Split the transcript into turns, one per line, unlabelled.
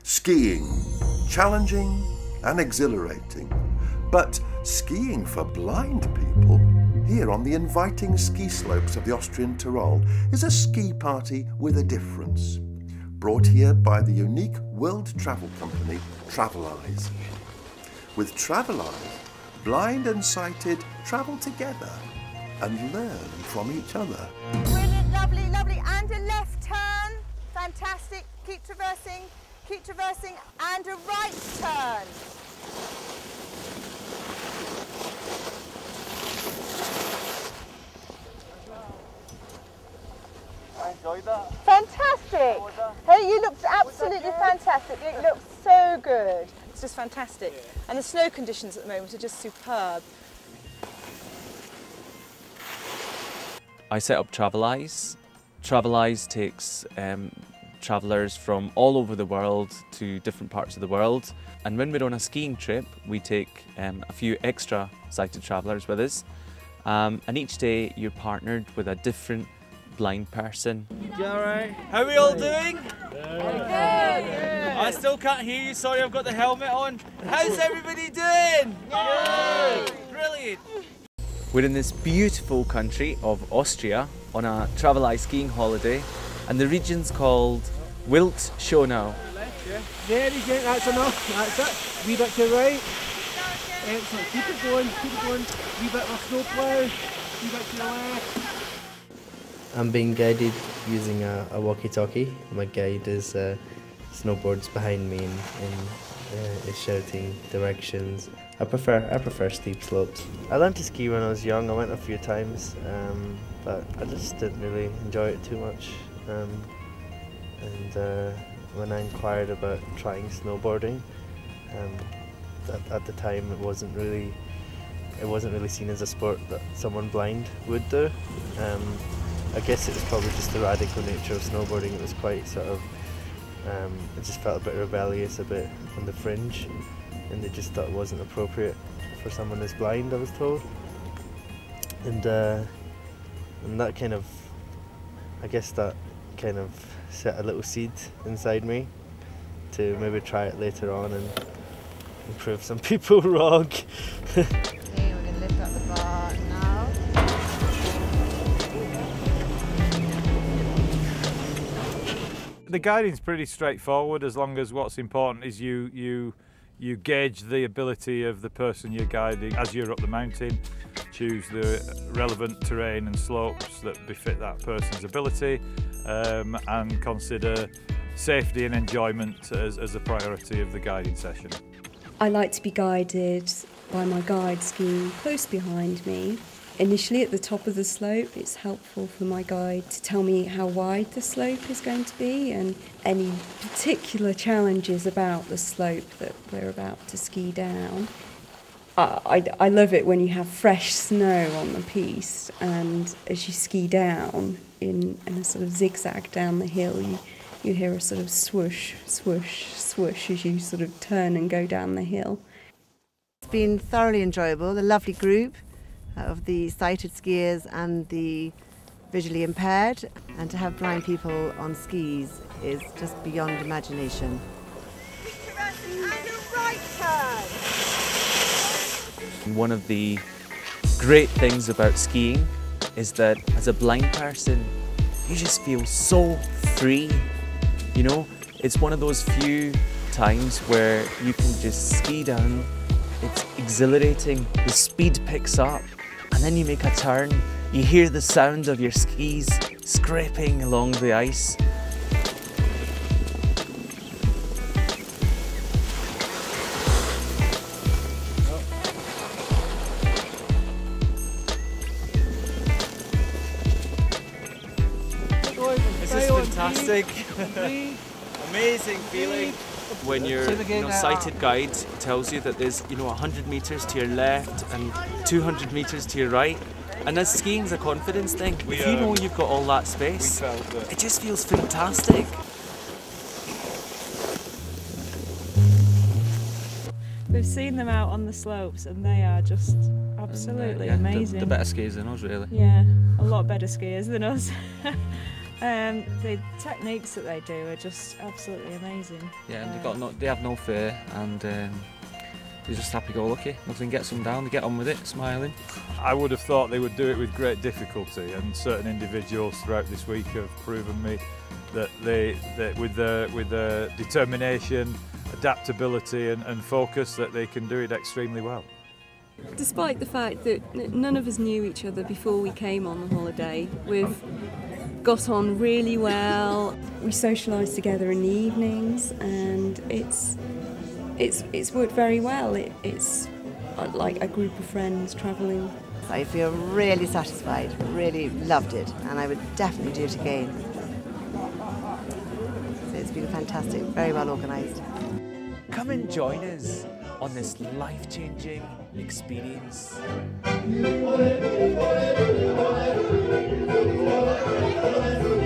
Skiing, challenging and exhilarating. But skiing for blind people, here on the inviting ski slopes of the Austrian Tyrol, is a ski party with a difference. Brought here by the unique world travel company Traveleyes. With Traveleyes, blind and sighted travel together and learn from each other.
Brilliant, lovely, lovely, and a left turn. Fantastic, keep traversing, and a right turn.
I enjoyed that.
Fantastic. Hey, you looked absolutely fantastic. It looks so good. It's just fantastic. Yeah. And the snow conditions at the moment are just superb.
I set up Traveleyes. Traveleyes takes travellers from all over the world to different parts of the world. And when we're on a skiing trip, we take a few extra sighted travellers with us. And each day you're partnered with a different blind person.
You alright? How are we all doing? Good. I still can't hear you, sorry, I've got the helmet on. How's everybody doing? Good. Brilliant.
We're in this beautiful country of Austria on a Traveleyes skiing holiday, and the region's called Wild Schonau.
Very good, that's enough, that's it. Wee bit to the right. Excellent, keep it going, wee bit of snow plough, wee bit to the left.
I'm being guided using a walkie-talkie. My guide is snowboards behind me and is shouting directions. I prefer steep slopes. I learned to ski when I was young. I went a few times, but I just didn't really enjoy it too much. When I inquired about trying snowboarding, at the time it wasn't really seen as a sport that someone blind would do. I guess it was probably just the radical nature of snowboarding. It was quite sort of, it just felt a bit rebellious, a bit on the fringe, and they just thought it wasn't appropriate for someone who's blind, I was told. And that kind of, I guess that kind of set a little seed inside me to maybe try it later on and prove some people wrong.
Okay, we're going to lift up the bar now.
The guiding's pretty straightforward, as long as what's important is you gauge the ability of the person you're guiding as you're up the mountain, choose the relevant terrain and slopes that befit that person's ability, and consider safety and enjoyment as a priority of the guiding session.
I like to be guided by my guide skiing close behind me. Initially at the top of the slope, it's helpful for my guide to tell me how wide the slope is going to be and any particular challenges about the slope that we're about to ski down. I love it when you have fresh snow on the piste, and as you ski down in a sort of zigzag down the hill, you hear a sort of swoosh, swoosh, swoosh as you sort of turn and go down the hill.
It's been thoroughly enjoyable, a lovely group of the sighted skiers and the visually impaired, and to have blind people on skis is just beyond imagination.
And a right turn.
One of the great things about skiing is that as a blind person, you just feel so free. You know, it's one of those few times where you can just ski down. It's exhilarating, the speed picks up, and then you make a turn, you hear the sound of your skis scraping along the ice.
This is fantastic. Amazing feeling.
When your sighted guide tells you that there's 100 metres to your left and 200 metres to your right, and as skiing's a confidence thing, if you know you've got all that space, it just feels fantastic.
We've seen them out on the slopes and they are just absolutely amazing.
The better skiers than us, really.
Yeah, a lot better skiers than us. The techniques that they do are just absolutely amazing.
Yeah, and they have no fear, and they're just happy-go-lucky. Nothing gets them down. They get on with it, smiling.
I would have thought they would do it with great difficulty, and certain individuals throughout this week have proven me that with the determination, adaptability and focus, that they can do it extremely well.
Despite the fact that none of us knew each other before we came on the holiday, we've got on really well. We socialise together in the evenings, and it's worked very well. It's like a group of friends travelling.
I feel really satisfied, really loved it, and I would definitely do it again. So it's been fantastic, very well organised.
Come and join us on this life-changing experience.
Thank you.